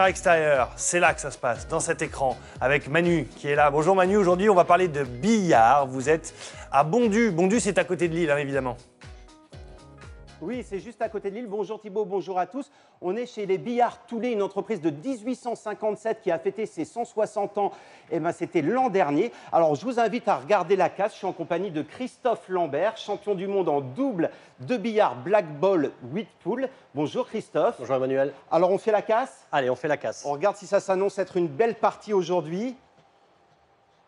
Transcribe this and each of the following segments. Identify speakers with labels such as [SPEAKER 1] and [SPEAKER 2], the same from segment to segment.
[SPEAKER 1] Extérieur, c'est là que ça se passe, dans cet écran, avec Manu qui est là. Bonjour Manu, aujourd'hui on va parler de billard. Vous êtes à Bondu. Bondu, c'est à côté de Lille, hein, évidemment.
[SPEAKER 2] Oui, c'est juste à côté de Lille. Bonjour Thibaut, bonjour à tous. On est chez les Billards Toulet, une entreprise de 1857 qui a fêté ses 160 ans. C'était l'an dernier. Alors, je vous invite à regarder la casse. Je suis en compagnie de Christophe Lambert, champion du monde en double de billard Black Ball 8 Pool. Bonjour Christophe.
[SPEAKER 3] Bonjour Emmanuel.
[SPEAKER 2] Alors, on fait la casse?
[SPEAKER 3] Allez, on fait la casse.
[SPEAKER 2] On regarde si ça s'annonce être une belle partie aujourd'hui.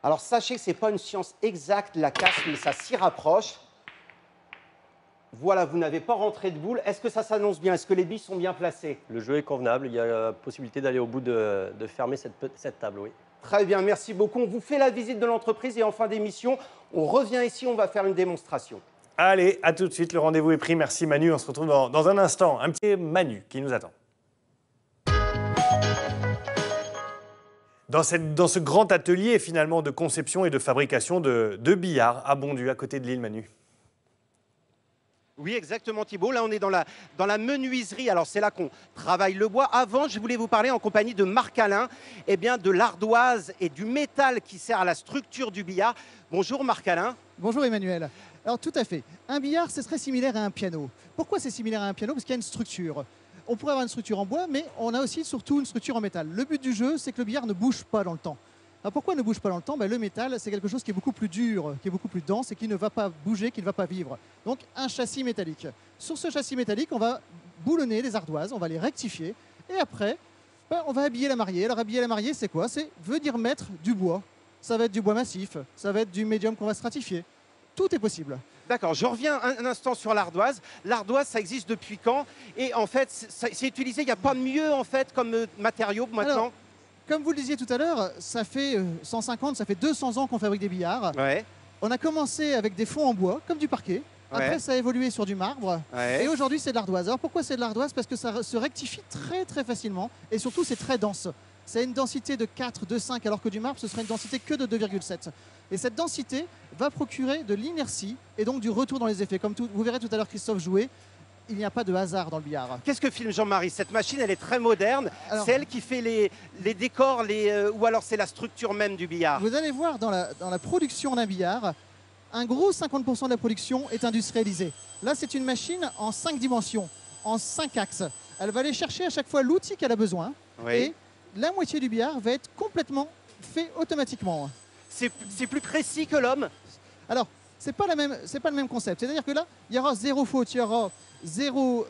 [SPEAKER 2] Alors, sachez que ce n'est pas une science exacte, la casse, mais ça s'y rapproche. Voilà, vous n'avez pas rentré de boule. Est-ce que ça s'annonce bien? Est-ce que les billes sont bien placées?
[SPEAKER 3] Le jeu est convenable. Il y a la possibilité d'aller au bout de fermer cette table, oui.
[SPEAKER 2] Très bien, merci beaucoup. On vous fait la visite de l'entreprise et en fin d'émission, on revient ici, on va faire une démonstration.
[SPEAKER 1] Allez, à tout de suite, le rendez-vous est pris. Merci Manu, on se retrouve dans un instant. Un petit Manu qui nous attend. Dans ce grand atelier finalement de conception et de fabrication de billard à Bondu, à côté de Lille, Manu.
[SPEAKER 2] Oui, exactement Thibault. Là, on est dans la menuiserie. Alors, c'est là qu'on travaille le bois. Avant, je voulais vous parler en compagnie de Marc Alain, de l'ardoise et du métal qui sert à la structure du billard. Bonjour Marc Alain.
[SPEAKER 4] Bonjour Emmanuel. Alors tout à fait. Un billard, c'est très similaire à un piano. Pourquoi c'est similaire à un piano? Parce qu'il y a une structure. On pourrait avoir une structure en bois, mais on a aussi surtout une structure en métal. Le but du jeu, c'est que le billard ne bouge pas dans le temps. Alors pourquoi ne bouge pas dans le temps? Le métal, c'est quelque chose qui est beaucoup plus dur, qui est beaucoup plus dense et qui ne va pas bouger, qui ne va pas vivre. Donc un châssis métallique. Sur ce châssis métallique, on va boulonner les ardoises, on va les rectifier et après, on va habiller la mariée. Alors habiller la mariée, c'est quoi? C'est venir mettre du bois. Ça va être du bois massif, ça va être du médium qu'on va stratifier. Tout est possible.
[SPEAKER 2] D'accord, je reviens un instant sur l'ardoise. L'ardoise, ça existe depuis quand? Et en fait, c'est utilisé, il n'y a pas mieux en fait comme matériau maintenant?
[SPEAKER 4] Alors, comme vous le disiez tout à l'heure, ça fait 150, ça fait 200 ans qu'on fabrique des billards.
[SPEAKER 2] Ouais.
[SPEAKER 4] On a commencé avec des fonds en bois, comme du parquet. Après,
[SPEAKER 2] Ouais.
[SPEAKER 4] ça a évolué sur du marbre.
[SPEAKER 2] Ouais.
[SPEAKER 4] Et aujourd'hui, c'est de l'ardoise. Alors pourquoi c'est de l'ardoise? Parce que ça se rectifie très très facilement. Et surtout, c'est très dense. C'est une densité de 4, de 5, alors que du marbre, ce serait une densité que de 2,7. Et cette densité va procurer de l'inertie et donc du retour dans les effets. Comme vous verrez tout à l'heure Christophe jouer, il n'y a pas de hasard dans le billard.
[SPEAKER 2] Qu'est-ce que filme Jean-Marie? Cette machine, elle est très moderne. C'est elle qui fait les décors, ou alors c'est la structure même du billard?
[SPEAKER 4] Vous allez voir dans la production d'un billard, un gros 50% de la production est industrialisée. Là, c'est une machine en 5 dimensions, en 5 axes. Elle va aller chercher à chaque fois l'outil qu'elle a besoin.
[SPEAKER 2] Oui.
[SPEAKER 4] Et la moitié du billard va être complètement fait automatiquement.
[SPEAKER 2] C'est plus précis que l'homme?
[SPEAKER 4] Alors, c'est pas le même concept. C'est-à-dire que là, il y aura zéro faute, il y aura zéro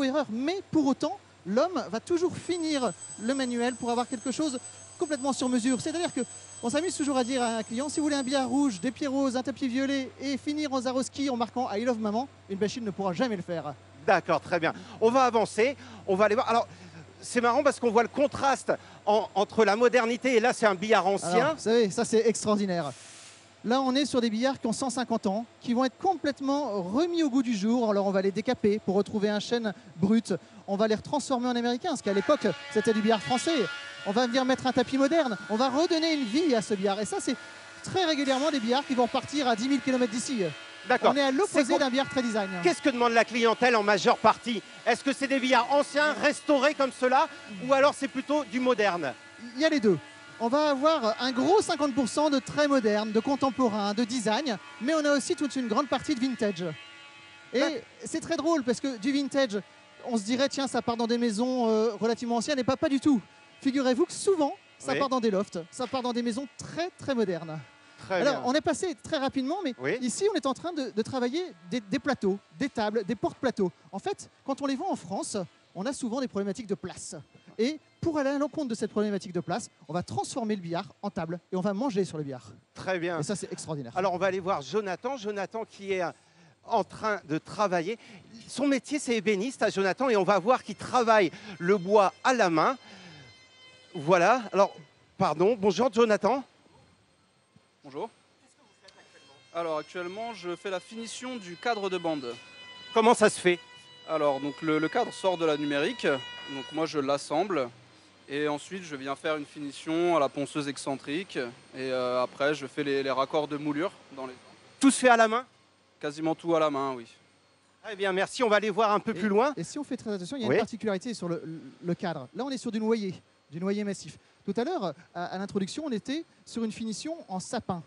[SPEAKER 4] erreur, mais pour autant, l'homme va toujours finir le manuel pour avoir quelque chose complètement sur mesure. C'est-à-dire qu'on s'amuse toujours à dire à un client, si vous voulez un billard rouge, des pieds roses, un tapis violet et finir en Swarovski en marquant I love maman, une machine ne pourra jamais le faire.
[SPEAKER 2] D'accord, très bien. On va avancer, on va aller voir. Alors, c'est marrant parce qu'on voit le contraste entre la modernité et là, c'est un billard ancien.
[SPEAKER 4] Alors, vous savez, ça c'est extraordinaire. Là, on est sur des billards qui ont 150 ans, qui vont être complètement remis au goût du jour. Alors, on va les décaper pour retrouver un chêne brut. On va les transformer en américain, parce qu'à l'époque, c'était du billard français. On va venir mettre un tapis moderne. On va redonner une vie à ce billard. Et ça, c'est très régulièrement des billards qui vont partir à 10 000 km d'ici.
[SPEAKER 2] D'accord.
[SPEAKER 4] On est à l'opposé d'un billard très design.
[SPEAKER 2] Qu'est-ce que demande la clientèle en majeure partie? Est-ce que c'est des billards anciens, restaurés comme cela, ou alors c'est plutôt du moderne?
[SPEAKER 4] Il y a les deux. On va avoir un gros 50% de très moderne, de contemporain, de design, mais on a aussi toute une grande partie de vintage. Et c'est très drôle parce que du vintage, on se dirait tiens, ça part dans des maisons relativement anciennes, et pas du tout. Figurez-vous que souvent, ça part dans des lofts, ça part dans des maisons très très modernes. Alors, on est passé très rapidement, mais ici, on est en train de travailler des plateaux, des tables, des porte-plateaux. En fait, quand on les vend en France, on a souvent des problématiques de place. Et pour aller à l'encontre de cette problématique de place, on va transformer le billard en table et on va manger sur le billard.
[SPEAKER 2] Très bien.
[SPEAKER 4] Et ça, c'est extraordinaire.
[SPEAKER 2] Alors, on va aller voir Jonathan. Jonathan qui est en train de travailler. Son métier, c'est ébéniste à Jonathan et on va voir qu'il travaille le bois à la main. Voilà. Alors, pardon. Bonjour, Jonathan.
[SPEAKER 5] Bonjour. Qu'est-ce que vous faites actuellement? Alors actuellement, je fais la finition du cadre de bande.
[SPEAKER 2] Comment ça se fait?
[SPEAKER 5] Alors donc le cadre sort de la numérique, donc moi je l'assemble et ensuite je viens faire une finition à la ponceuse excentrique et après je fais les raccords de moulure dans les...
[SPEAKER 2] Tout se fait à la main?
[SPEAKER 5] Quasiment tout à la main, oui.
[SPEAKER 2] Très bien, merci. On va aller voir un peu plus loin.
[SPEAKER 4] Et si on fait très attention, il y a
[SPEAKER 2] Oui.
[SPEAKER 4] une particularité sur le cadre. Là, on est sur du noyer massif. Tout à l'heure, à l'introduction, on était sur une finition en sapin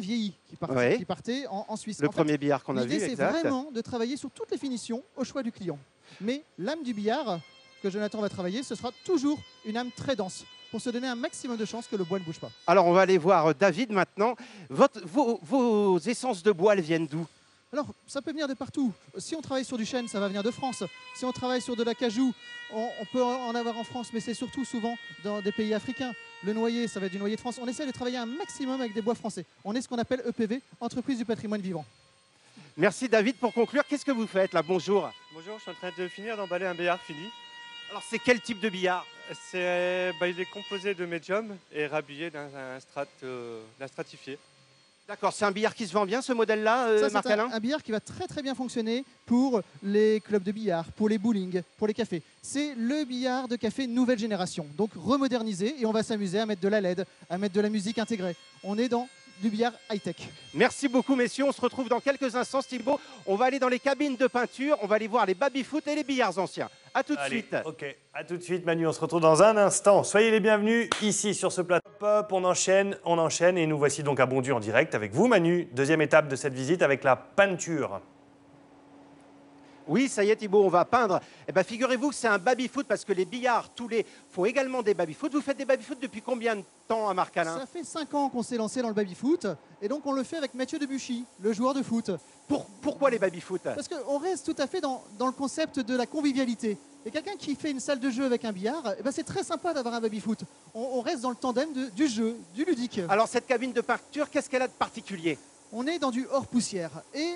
[SPEAKER 4] vieilli
[SPEAKER 2] Oui.
[SPEAKER 4] qui partait en Suisse.
[SPEAKER 2] Le
[SPEAKER 4] En fait,
[SPEAKER 2] premier billard qu'on a vu,
[SPEAKER 4] l'idée, c'est
[SPEAKER 2] exact.
[SPEAKER 4] vraiment de travailler sur toutes les finitions au choix du client. Mais l'âme du billard que Jonathan va travailler, ce sera toujours une âme très dense pour se donner un maximum de chances que le bois ne bouge pas.
[SPEAKER 2] Alors, on va aller voir David maintenant. Vos essences de bois, elles viennent d'où?
[SPEAKER 4] Alors, ça peut venir de partout. Si on travaille sur du chêne, ça va venir de France. Si on travaille sur de l'acajou, on peut en avoir en France, mais c'est surtout souvent dans des pays africains. Le noyer, ça va être du noyer de France. On essaie de travailler un maximum avec des bois français. On est ce qu'on appelle EPV, Entreprise du patrimoine vivant.
[SPEAKER 2] Merci David. Pour conclure, qu'est-ce que vous faites là? Bonjour.
[SPEAKER 6] Bonjour, je suis en train de finir d'emballer un billard fini.
[SPEAKER 2] Alors, c'est quel type de billard?
[SPEAKER 6] Il est composé de médium et rhabillé d'un stratifié.
[SPEAKER 2] D'accord, c'est un billard qui se vend bien, ce modèle-là,
[SPEAKER 4] Ça, c'est
[SPEAKER 2] Marc-Alain?
[SPEAKER 4] un billard qui va très très bien fonctionner pour les clubs de billard, pour les bowling, pour les cafés. C'est le billard de café nouvelle génération, donc remodernisé, et on va s'amuser à mettre de la LED, à mettre de la musique intégrée. On est dans du billard high-tech.
[SPEAKER 2] Merci beaucoup, messieurs. On se retrouve dans quelques instants, Thibaut. On va aller dans les cabines de peinture, on va aller voir les baby-foot et les billards anciens. A tout de
[SPEAKER 1] Allez,
[SPEAKER 2] suite.
[SPEAKER 1] ok, à tout de suite Manu, on se retrouve dans un instant. Soyez les bienvenus ici sur ce plateau. Hop, on enchaîne et nous voici donc à Bondu en direct avec vous Manu. Deuxième étape de cette visite avec la peinture.
[SPEAKER 2] Oui, ça y est, Thibaut, on va peindre. Eh ben, figurez-vous que c'est un baby-foot parce que les billards, tous les font également des baby-foot. Vous faites des baby-foot depuis combien de temps à Marc-Alain?
[SPEAKER 4] Ça fait 5 ans qu'on s'est lancé dans le baby-foot, et donc on le fait avec Mathieu Debuchy, le joueur de foot.
[SPEAKER 2] Pourquoi les baby-foot?
[SPEAKER 4] Parce qu'on reste tout à fait dans le concept de la convivialité. Et quelqu'un qui fait une salle de jeu avec un billard, eh ben c'est très sympa d'avoir un baby-foot. On reste dans le tandem du jeu, du ludique.
[SPEAKER 2] Alors, cette cabine de peinture, qu'est-ce qu'elle a de particulier?
[SPEAKER 4] On est dans du hors poussière. Et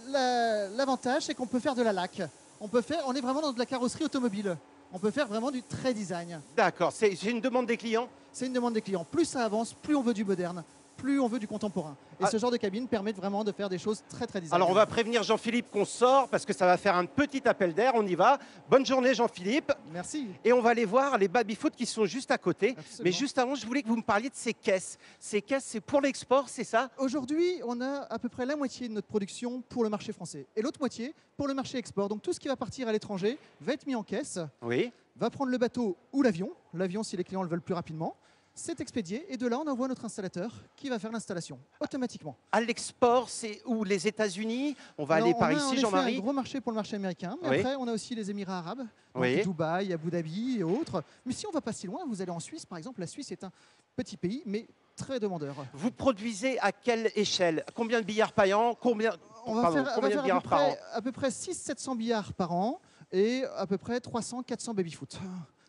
[SPEAKER 4] l'avantage, c'est qu'on peut faire de la laque. On est vraiment dans de la carrosserie automobile. On peut faire vraiment du très design.
[SPEAKER 2] D'accord, c'est une demande des clients?
[SPEAKER 4] C'est une demande des clients. Plus ça avance, plus on veut du moderne, plus on veut du contemporain. Et ce genre de cabine permet vraiment de faire des choses très très design.
[SPEAKER 2] Alors, on va prévenir Jean-Philippe qu'on sort parce que ça va faire un petit appel d'air. On y va. Bonne journée, Jean-Philippe.
[SPEAKER 4] Merci.
[SPEAKER 2] Et on va aller voir les baby-foot qui sont juste à côté.
[SPEAKER 4] Absolument.
[SPEAKER 2] Mais juste avant, je voulais que vous me parliez de ces caisses. Ces caisses, c'est pour l'export, c'est ça?
[SPEAKER 4] Aujourd'hui, on a à peu près la moitié de notre production pour le marché français et l'autre moitié pour le marché export. Donc tout ce qui va partir à l'étranger va être mis en caisse,
[SPEAKER 2] Oui.
[SPEAKER 4] va prendre le bateau ou l'avion. L'avion si les clients le veulent plus rapidement. C'est expédié et de là, on envoie notre installateur qui va faire l'installation automatiquement.
[SPEAKER 2] À l'export, c'est où? Les États-Unis? On va aller
[SPEAKER 4] Alors,
[SPEAKER 2] par
[SPEAKER 4] on a en
[SPEAKER 2] ici,
[SPEAKER 4] effet
[SPEAKER 2] Jean-Marie.
[SPEAKER 4] un gros marché pour le marché américain, mais
[SPEAKER 2] Oui.
[SPEAKER 4] après, on a aussi les Émirats arabes, donc
[SPEAKER 2] Oui.
[SPEAKER 4] Dubaï, Abu Dhabi et autres. Mais si on va pas si loin, vous allez en Suisse, par exemple. La Suisse est un petit pays, mais très demandeur.
[SPEAKER 2] Vous produisez à quelle échelle? Combien de billards par an? Combien
[SPEAKER 4] On va
[SPEAKER 2] Pardon,
[SPEAKER 4] faire,
[SPEAKER 2] combien de
[SPEAKER 4] à,
[SPEAKER 2] billards
[SPEAKER 4] peu
[SPEAKER 2] par an?
[SPEAKER 4] près, à peu près 600-700 billards par an et à peu près 300-400 baby-foot.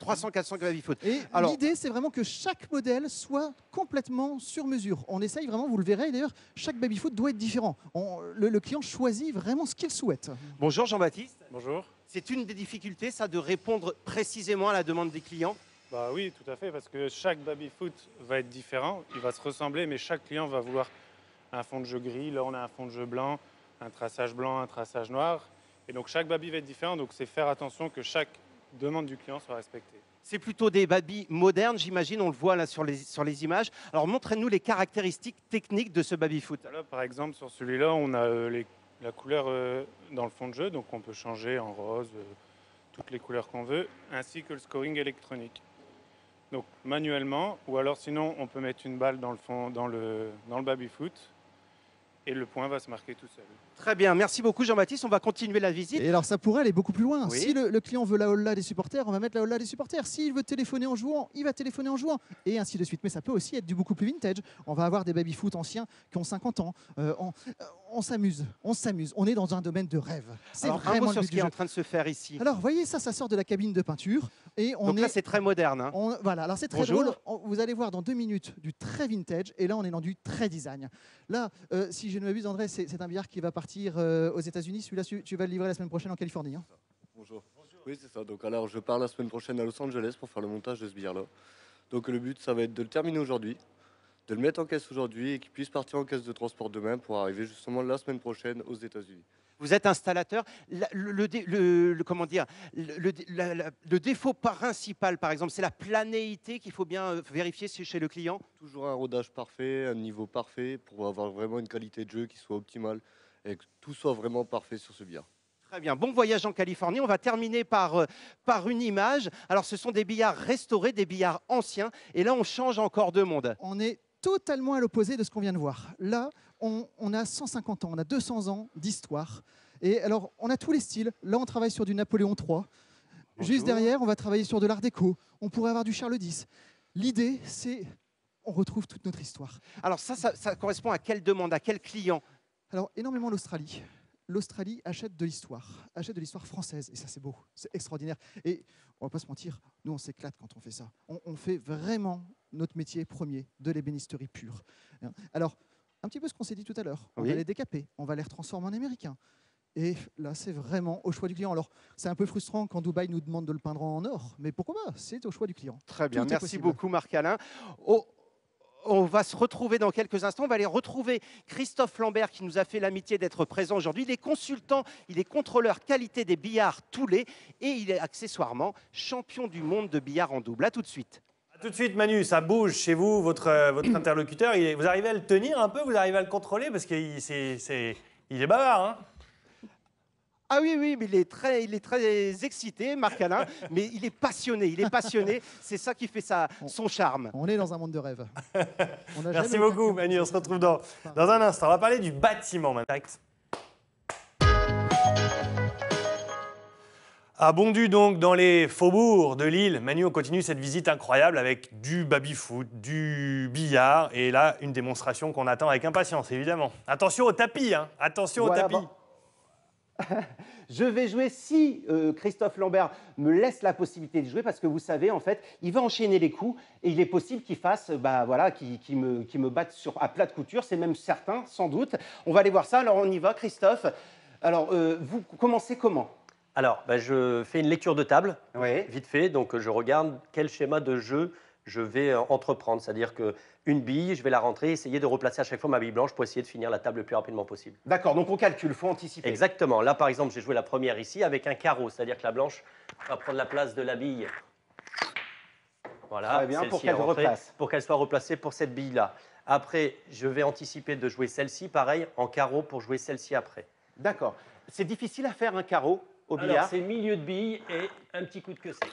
[SPEAKER 2] 300-400 baby-foot.
[SPEAKER 4] Et
[SPEAKER 2] Alors-
[SPEAKER 4] l'idée, c'est vraiment que chaque modèle soit complètement sur mesure. On essaye vraiment, vous le verrez d'ailleurs, chaque baby-foot doit être différent. Le client choisit vraiment ce qu'il souhaite.
[SPEAKER 2] Bonjour Jean-Baptiste.
[SPEAKER 6] Bonjour.
[SPEAKER 2] C'est une des difficultés, ça, de répondre précisément à la demande des clients?
[SPEAKER 6] Bah oui, tout à fait, parce que chaque baby-foot va être différent. Il va se ressembler, mais chaque client va vouloir un fond de jeu gris. Là, on a un fond de jeu blanc, un traçage blanc, un traçage noir. Et donc, chaque baby va être différent. Donc, c'est faire attention que chaque demande du client soit respectée.
[SPEAKER 2] C'est plutôt des babys modernes, j'imagine, on le voit là sur les images. Alors montrez-nous les caractéristiques techniques de ce baby-foot.
[SPEAKER 6] Là, par exemple, sur celui-là, on a la couleur dans le fond de jeu. Donc, on peut changer en rose, toutes les couleurs qu'on veut, ainsi que le scoring électronique. Donc, manuellement, ou alors sinon, on peut mettre une balle dans le fond, dans le baby-foot, et le point va se marquer tout seul.
[SPEAKER 2] Très bien, merci beaucoup Jean-Baptiste, on va continuer la visite.
[SPEAKER 4] Et alors ça pourrait aller beaucoup plus loin.
[SPEAKER 2] Oui.
[SPEAKER 4] Si le client veut la holla des supporters, on va mettre la holla des supporters. S'il veut téléphoner en jouant, il va téléphoner en jouant. Et ainsi de suite. Mais ça peut aussi être du beaucoup plus vintage. On va avoir des baby-foot anciens qui ont 50 ans. On s'amuse, on s'amuse. On est dans un domaine de rêve. C'est
[SPEAKER 2] Alors, un
[SPEAKER 4] vraiment
[SPEAKER 2] mot
[SPEAKER 4] le
[SPEAKER 2] sur
[SPEAKER 4] but
[SPEAKER 2] ce
[SPEAKER 4] du
[SPEAKER 2] qui est
[SPEAKER 4] jeu.
[SPEAKER 2] en train de se faire ici.
[SPEAKER 4] Alors, vous voyez, ça sort de la cabine de peinture. Et on
[SPEAKER 2] Donc
[SPEAKER 4] est...
[SPEAKER 2] là, c'est très moderne. Hein.
[SPEAKER 4] Voilà, alors c'est très
[SPEAKER 2] Bonjour.
[SPEAKER 4] drôle. Vous allez voir dans 2 minutes du très vintage et là on est dans du très design. Là, si je ne m'abuse, André, c'est un billard qui va partir aux États-Unis. Celui-là, tu vas le livrer la semaine prochaine en Californie. Hein.
[SPEAKER 7] Bonjour. Oui, c'est ça. Donc, alors, je pars la semaine prochaine à Los Angeles pour faire le montage de ce billard-là. Donc, le but, ça va être de le terminer aujourd'hui, de le mettre en caisse aujourd'hui et qu'il puisse partir en caisse de transport demain pour arriver justement la semaine prochaine aux États-Unis.
[SPEAKER 2] Vous êtes installateur. Comment dire, le défaut principal, par exemple, c'est la planéité qu'il faut bien vérifier chez le client.
[SPEAKER 7] Toujours un rodage parfait, un niveau parfait pour avoir vraiment une qualité de jeu qui soit optimale et que tout soit vraiment parfait sur ce billard.
[SPEAKER 2] Très bien, bon voyage en Californie. On va terminer par une image. Alors, ce sont des billards restaurés, des billards anciens. Et là, on change encore de monde.
[SPEAKER 4] On est totalement à l'opposé de ce qu'on vient de voir. Là, on a 150 ans, on a 200 ans d'histoire. Et alors, on a tous les styles. Là, on travaille sur du Napoléon III. Juste derrière, on va travailler sur de l'Art déco. On pourrait avoir du Charles X. L'idée, c'est on retrouve toute notre histoire.
[SPEAKER 2] Alors ça correspond à quelle demande, à quel client?
[SPEAKER 4] Alors, énormément l'Australie. L'Australie achète de l'histoire française. Et ça, c'est beau, c'est extraordinaire. Et on va pas se mentir, nous, on s'éclate quand on fait ça. On fait vraiment notre métier premier, de l'ébénisterie pure. Alors, un petit peu ce qu'on s'est dit tout à l'heure. On va les décaper, on va les retransformer en américains. Et là, c'est vraiment au choix du client. Alors, c'est un peu frustrant quand Dubaï nous demande de le peindre en or, mais pourquoi pas? C'est au choix du client.
[SPEAKER 2] Très bien, merci beaucoup Marc-Alain. On va se retrouver dans quelques instants. On va aller retrouver Christophe Lambert qui nous a fait l'amitié d'être présent aujourd'hui. Il est consultant, il est contrôleur qualité des billards Toulet et il est accessoirement champion du monde de billard en double. A tout de suite.
[SPEAKER 1] A tout de suite Manu, ça bouge chez vous, votre interlocuteur. Vous arrivez à le tenir un peu, vous arrivez à le contrôler parce qu'il est bavard, hein?
[SPEAKER 2] Ah oui, mais il est très excité, Marc-Alain, mais il est passionné, c'est ça qui fait son charme.
[SPEAKER 4] On est dans un monde de rêve.
[SPEAKER 1] Merci beaucoup Manu, on se retrouve dans un instant. On va parler du bâtiment maintenant. À Bondu, donc, dans les faubourgs de Lille, Manu, on continue cette visite incroyable avec du baby-foot, du billard, et là, une démonstration qu'on attend avec impatience, évidemment. Attention au tapis, hein. Attention au tapis. Bon.
[SPEAKER 2] Je vais jouer si Christophe Lambert me laisse la possibilité de jouer parce que vous savez, en fait, il va enchaîner les coups et il est possible qu'il fasse, qu'il me batte à plat de couture. C'est même certain, sans doute. On va aller voir ça. Alors, on y va, Christophe. Alors, vous commencez comment?
[SPEAKER 3] Alors, je fais une lecture de table, vite fait. Donc, je regarde quel schéma de jeu je vais entreprendre. C'est-à-dire qu'une bille, je vais la rentrer, essayer de replacer à chaque fois ma bille blanche pour essayer de finir la table le plus rapidement possible.
[SPEAKER 2] D'accord, donc on calcule, il faut anticiper.
[SPEAKER 3] Exactement. Là, par exemple, j'ai joué la première ici avec un carreau. C'est-à-dire que la blanche va prendre la place de la bille. Voilà,
[SPEAKER 2] très bien, pour qu'elle replace.
[SPEAKER 3] Pour qu'elle soit replacée pour cette bille-là. Après, je vais anticiper de jouer celle-ci, pareil, en carreau pour jouer celle-ci après.
[SPEAKER 2] D'accord. C'est difficile à faire un carreau au billard?
[SPEAKER 3] Alors, c'est milieu de bille et un petit coup de queue sec.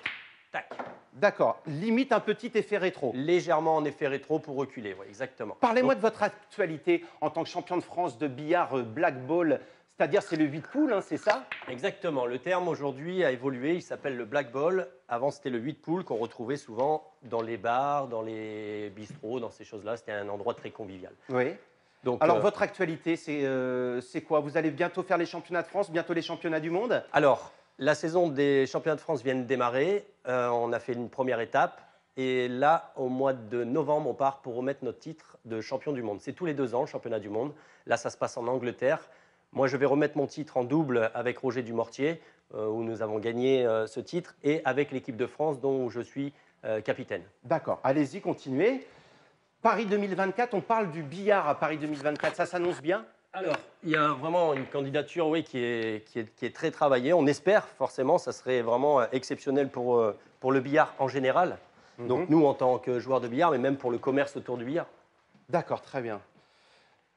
[SPEAKER 3] Tac.
[SPEAKER 2] D'accord, limite un petit effet rétro.
[SPEAKER 3] Légèrement en effet rétro pour reculer, oui, exactement.
[SPEAKER 2] Parlez-moi de votre actualité en tant que champion de France de billard black ball, c'est-à-dire c'est le 8 poules, hein, c'est ça?
[SPEAKER 3] Exactement, le terme aujourd'hui a évolué, il s'appelle le black ball. Avant c'était le 8 poules qu'on retrouvait souvent dans les bars, dans les bistrots, dans ces choses-là, c'était un endroit très convivial.
[SPEAKER 2] Oui. Donc, alors votre actualité, c'est quoi? Vous allez bientôt faire les championnats de France, bientôt les championnats du monde?
[SPEAKER 3] Alors, la saison des championnats de France vient de démarrer. On a fait une première étape. Et là, au mois de novembre, on part pour remettre notre titre de champion du monde. C'est tous les 2 ans, le championnat du monde. Là, ça se passe en Angleterre. Moi, je vais remettre mon titre en double avec Roger Dumortier, où nous avons gagné ce titre, et avec l'équipe de France, dont je suis capitaine.
[SPEAKER 2] D'accord. Allez-y, continuez. Paris 2024, on parle du billard à Paris 2024. Ça s'annonce bien?
[SPEAKER 3] Alors, il y a vraiment une candidature qui est très travaillée. On espère, forcément, ça serait vraiment exceptionnel pour le billard en général. Donc nous, en tant que joueurs de billard, mais même pour le commerce autour du billard.
[SPEAKER 2] D'accord, très bien.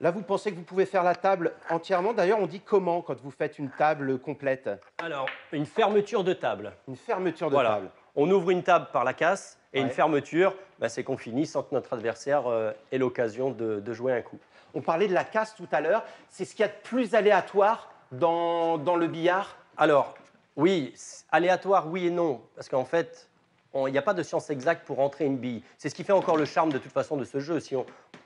[SPEAKER 2] Là, vous pensez que vous pouvez faire la table entièrement? D'ailleurs, on dit comment quand vous faites une table complète?
[SPEAKER 3] Alors, une fermeture de table.
[SPEAKER 2] Une fermeture de table.
[SPEAKER 3] On ouvre une table par la casse et une fermeture, c'est qu'on finit sans que notre adversaire ait l'occasion de jouer un coup.
[SPEAKER 2] On parlait de la casse tout à l'heure. C'est ce qu'il y a de plus aléatoire dans le billard?
[SPEAKER 3] Alors, oui, aléatoire, oui et non. Parce qu'en fait, il n'y a pas de science exacte pour rentrer une bille. C'est ce qui fait encore le charme de toute façon de ce jeu. Si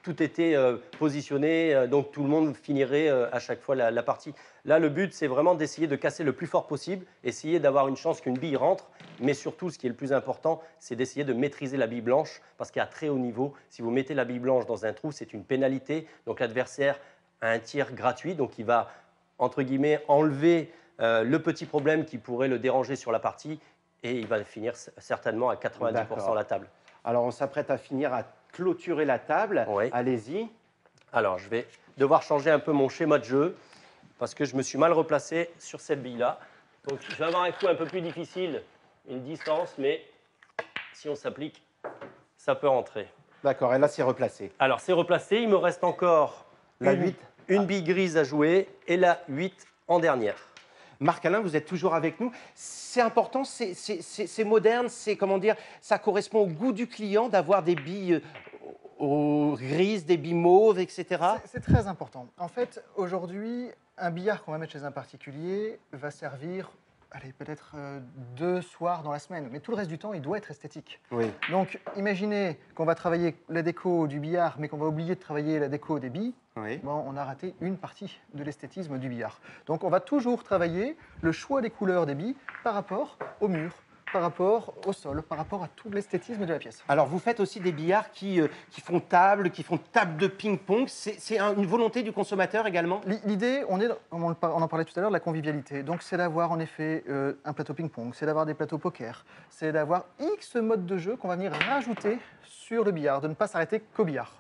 [SPEAKER 3] tout était positionné, donc tout le monde finirait à chaque fois la partie. Là, le but, c'est vraiment d'essayer de casser le plus fort possible, essayer d'avoir une chance qu'une bille rentre, mais surtout, ce qui est le plus important, c'est d'essayer de maîtriser la bille blanche, parce qu'à très haut niveau, si vous mettez la bille blanche dans un trou, c'est une pénalité. Donc l'adversaire a un tir gratuit, donc il va, entre guillemets, enlever le petit problème qui pourrait le déranger sur la partie, et il va finir certainement à 90% la table.
[SPEAKER 2] Alors, on s'apprête à finir à clôturer la table.
[SPEAKER 3] Oui.
[SPEAKER 2] Allez-y.
[SPEAKER 3] Alors, je vais devoir changer un peu mon schéma de jeu parce que je me suis mal replacé sur cette bille-là. Donc, je vais avoir un coup un peu plus difficile, une distance, mais si on s'applique, ça peut rentrer.
[SPEAKER 2] D'accord, et là, c'est replacé.
[SPEAKER 3] Alors, c'est replacé. Il me reste encore
[SPEAKER 2] la
[SPEAKER 3] une bille grise à jouer et la 8 en dernière.
[SPEAKER 2] Marc Alain, vous êtes toujours avec nous. C'est important, c'est moderne, c'est comment dire, ça correspond au goût du client d'avoir des billes grises, des billes mauves, etc.
[SPEAKER 4] C'est très important. En fait, aujourd'hui, un billard qu'on va mettre chez un particulier va servir, allez, peut-être 2 soirs dans la semaine, mais tout le reste du temps, il doit être esthétique.
[SPEAKER 2] Oui.
[SPEAKER 4] Donc, imaginez qu'on va travailler la déco du billard, mais qu'on va oublier de travailler la déco des billes.
[SPEAKER 2] Oui.
[SPEAKER 4] Bon, on a raté une partie de l'esthétisme du billard. Donc, on va toujours travailler le choix des couleurs des billes par rapport au mur, par rapport au sol, par rapport à tout l'esthétisme de la pièce.
[SPEAKER 2] Alors, vous faites aussi des billards qui font table de ping-pong. C'est une volonté du consommateur également?
[SPEAKER 4] L'idée, on en parlait tout à l'heure, de la convivialité. Donc, c'est d'avoir en effet un plateau ping-pong, c'est d'avoir des plateaux poker, c'est d'avoir X modes de jeu qu'on va venir rajouter sur le billard, de ne pas s'arrêter qu'au billard.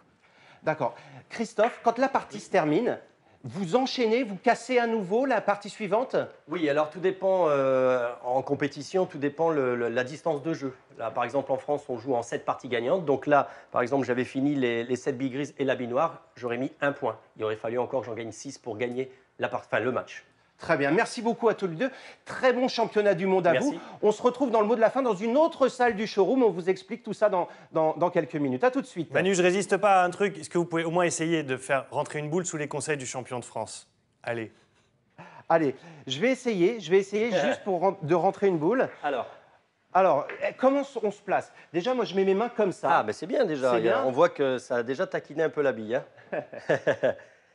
[SPEAKER 2] D'accord. Christophe, quand la partie se termine, vous enchaînez, vous cassez à nouveau la partie suivante?
[SPEAKER 3] Oui, alors tout dépend, en compétition, tout dépend la distance de jeu. Là, par exemple, en France, on joue en 7 parties gagnantes. Donc là, par exemple, j'avais fini les 7 billes grises et la bille noire, j'aurais mis 1 point. Il aurait fallu encore que j'en gagne 6 pour gagner le match.
[SPEAKER 2] Très bien, merci beaucoup à tous les deux. Très bon championnat du monde à
[SPEAKER 3] Merci.
[SPEAKER 2] vous. On se retrouve dans le mot de la fin dans une autre salle du showroom. On vous explique tout ça dans quelques minutes. À tout de suite.
[SPEAKER 1] Manu, je résiste pas à un truc. Est-ce que vous pouvez au moins essayer de faire rentrer une boule sous les conseils du champion de France? Allez.
[SPEAKER 2] Allez, je vais essayer juste de rentrer une boule. Alors, comment on se place? Déjà, moi, je mets mes mains comme ça.
[SPEAKER 3] Ah, ben c'est bien déjà.
[SPEAKER 2] C'est bien.
[SPEAKER 3] On voit que ça a déjà taquiné un peu la bille. Hein.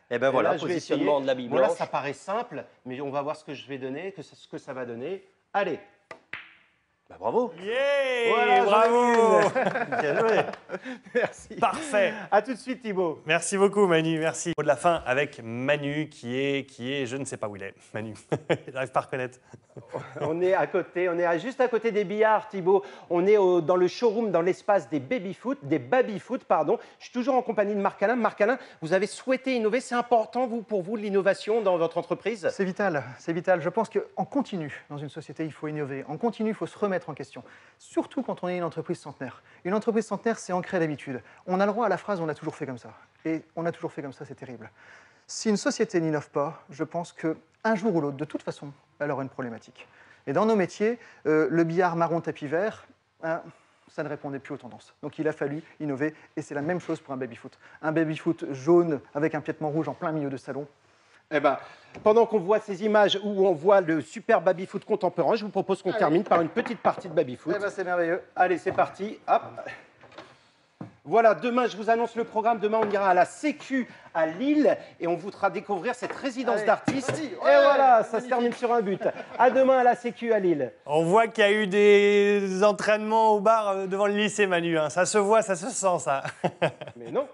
[SPEAKER 3] Et ben voilà,
[SPEAKER 2] là, je vais
[SPEAKER 3] positionnement
[SPEAKER 2] essayer.
[SPEAKER 3] de la bille
[SPEAKER 2] Bon, là,
[SPEAKER 3] blanche.
[SPEAKER 2] ça paraît simple, mais on va voir ce que je vais donner, ce que ça va donner. Allez.
[SPEAKER 3] Bah, bravo.
[SPEAKER 1] Yeah,
[SPEAKER 2] Voilà,
[SPEAKER 1] bravo.
[SPEAKER 2] Bien joué. Merci.
[SPEAKER 1] Parfait.
[SPEAKER 2] À tout de suite, Thibaut.
[SPEAKER 1] Merci beaucoup, Manu. Merci. Mot de la fin avec Manu, qui est, je ne sais pas où il est. Manu, j'arrive pas à reconnaître.
[SPEAKER 2] On est à côté, juste à côté des billards, Thibaut. On est dans le showroom, dans l'espace des baby-foot, pardon. Je suis toujours en compagnie de Marc Alain. Marc Alain, vous avez souhaité innover. C'est important, pour vous, l'innovation dans votre entreprise?
[SPEAKER 4] C'est vital, c'est vital. Je pense qu'en continu, dans une société, il faut innover. En continu, il faut se remettre en question. Surtout quand on est une entreprise centenaire. Une entreprise centenaire, c'est ancré d'habitude. On a le droit à la phrase « on a toujours fait comme ça ». Et on a toujours fait comme ça, c'est terrible. Si une société n'innove pas, je pense qu'un jour ou l'autre, de toute façon, elle aura une problématique. Et dans nos métiers, le billard marron tapis vert, ça ne répondait plus aux tendances. Donc il a fallu innover, et c'est la même chose pour un baby-foot. Un baby-foot jaune avec un piétement rouge en plein milieu de salon.
[SPEAKER 2] Eh ben, pendant qu'on voit ces images où on voit le super baby-foot contemporain, je vous propose qu'on termine par une petite partie de baby-foot.
[SPEAKER 4] Eh ben, c'est merveilleux.
[SPEAKER 2] Allez, c'est parti. Hop. Voilà, demain, je vous annonce le programme. Demain, on ira à la Sécu à Lille et on vous fera découvrir cette résidence d'artistes.
[SPEAKER 4] vas-y,
[SPEAKER 2] Et
[SPEAKER 4] ouais,
[SPEAKER 2] voilà, ça se
[SPEAKER 4] magnifique.
[SPEAKER 2] termine sur un but. À demain à la Sécu à Lille.
[SPEAKER 1] On voit qu'il y a eu des entraînements au bar devant le lycée, Manu. Hein. Ça se voit, ça se sent, ça.
[SPEAKER 2] Mais non,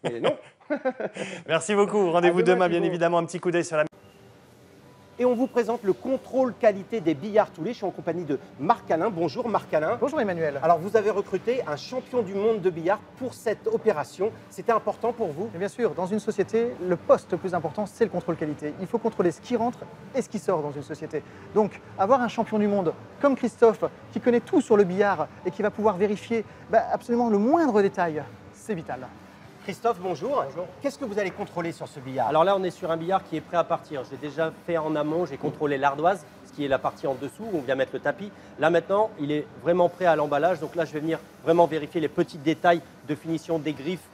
[SPEAKER 2] mais non.
[SPEAKER 1] Merci beaucoup. Rendez-vous
[SPEAKER 2] À demain,
[SPEAKER 1] demain, bien
[SPEAKER 2] Thibaut.
[SPEAKER 1] évidemment. Un petit coup d'œil sur la...
[SPEAKER 2] Et on vous présente le contrôle qualité des billards Toulet. Je suis en compagnie de Marc Alain. Bonjour Marc Alain.
[SPEAKER 4] Bonjour Emmanuel.
[SPEAKER 2] Alors, vous avez recruté un champion du monde de billard pour cette opération. C'était important pour vous?
[SPEAKER 4] Et bien sûr, dans une société, le poste le plus important, c'est le contrôle qualité. Il faut contrôler ce qui rentre et ce qui sort dans une société. Donc, avoir un champion du monde comme Christophe, qui connaît tout sur le billard et qui va pouvoir vérifier absolument le moindre détail, c'est vital.
[SPEAKER 2] Christophe, bonjour. Qu'est-ce que vous allez contrôler sur ce billard?
[SPEAKER 3] Alors là, on est sur un billard qui est prêt à partir. J'ai déjà fait en amont, j'ai contrôlé l'ardoise, ce qui est la partie en dessous où on vient mettre le tapis. Là maintenant, il est vraiment prêt à l'emballage. Donc là, je vais venir vraiment vérifier les petits détails de finition des griffes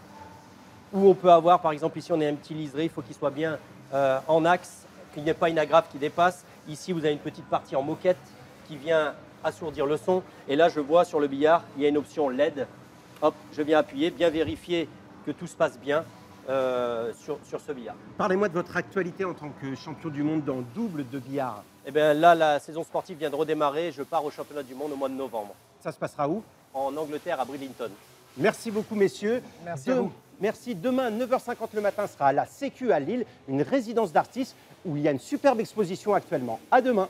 [SPEAKER 3] où on peut avoir, par exemple, ici on a un petit liseré, il faut qu'il soit bien en axe, qu'il n'y ait pas une agrafe qui dépasse. Ici, vous avez une petite partie en moquette qui vient assourdir le son. Et là, je vois sur le billard, il y a une option LED. Hop, je viens appuyer, bien vérifier que tout se passe bien sur ce billard.
[SPEAKER 2] Parlez-moi de votre actualité en tant que champion du monde dans le double de billard.
[SPEAKER 3] Eh bien là, la saison sportive vient de redémarrer. Je pars au championnat du monde au mois de novembre,
[SPEAKER 2] Ça se passera où?
[SPEAKER 3] en Angleterre, à Bridlington.
[SPEAKER 2] Merci beaucoup, messieurs.
[SPEAKER 4] Merci à vous.
[SPEAKER 2] Merci. Demain, 9h50 le matin, sera à la Sécu à Lille, une résidence d'artistes où il y a une superbe exposition actuellement. À demain.